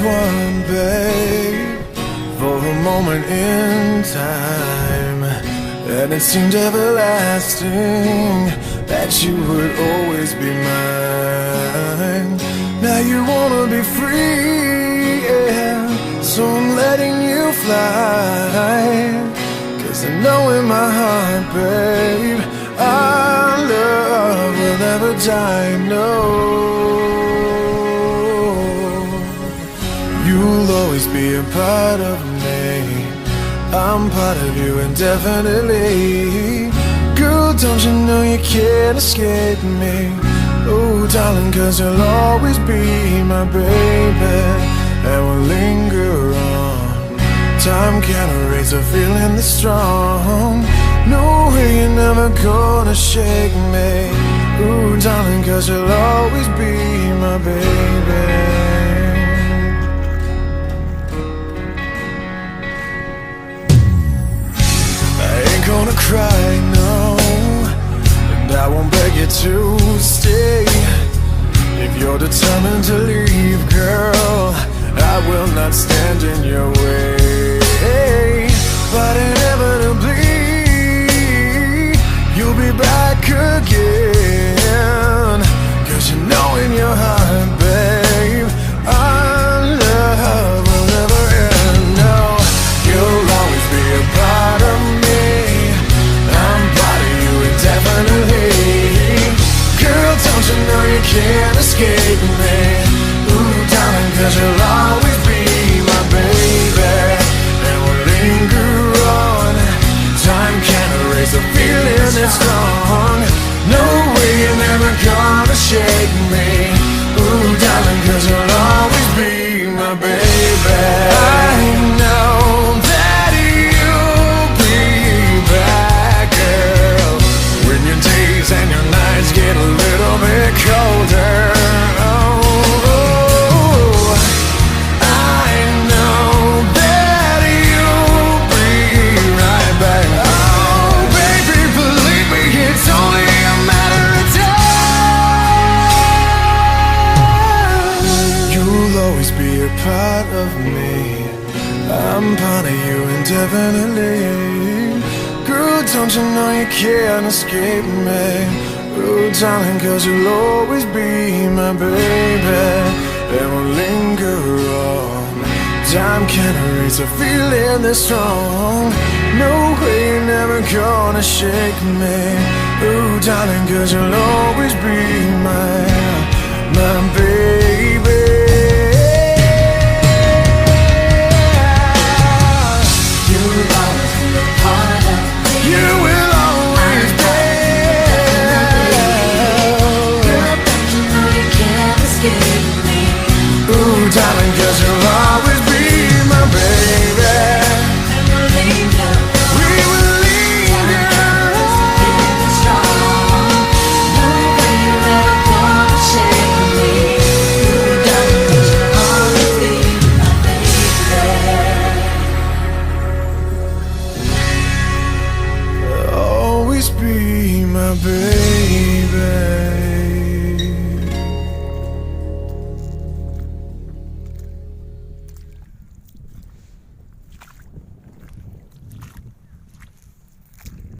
one, babe, for a moment in time, and it seemed everlasting that you would always be mine. Now you wanna be free, yeah, so I'm letting you fly. 'Cause I know in my heart, babe, our love will never die, no. You'll always be a part of me, I'm part of you indefinitely. Girl, don't you know you can't escape me? Oh, darling, 'cause you'll always be my baby, and we'll linger on. Time can't erase a feeling that's strong. No way you're never gonna shake me. Ooh, darling, 'cause you'll always be my baby. Gonna cry, no, and I won't beg you to stay. If you're determined to leave, girl, I will not stand in your way. But inevitably, you'll be back again. 'Cause you know in your heart, babe, our love will never end. No, you'll always be a part of me, definitely. Girl, don't you know you can't escape me? Ooh, darling, 'cause you'll always be my baby, and we'll linger on. Time can't erase a feeling that's strong. No way you're never gonna shake me. Ooh, darling, 'cause you'll always be my baby. I know that you'll be back, girl, when your days and your nights get a little bit colder. Oh, I know that you'll be right back. Oh, baby, believe me, it's only a matter of time. You'll always be a part of me, I'm part of you indefinitely. Girl, don't you know you can't escape me? Oh, darling, 'cause you'll always be my baby, and we'll linger on. Time can't erase a feeling that's strong. No way you're never gonna shake me. Oh, darling, 'cause you'll always be my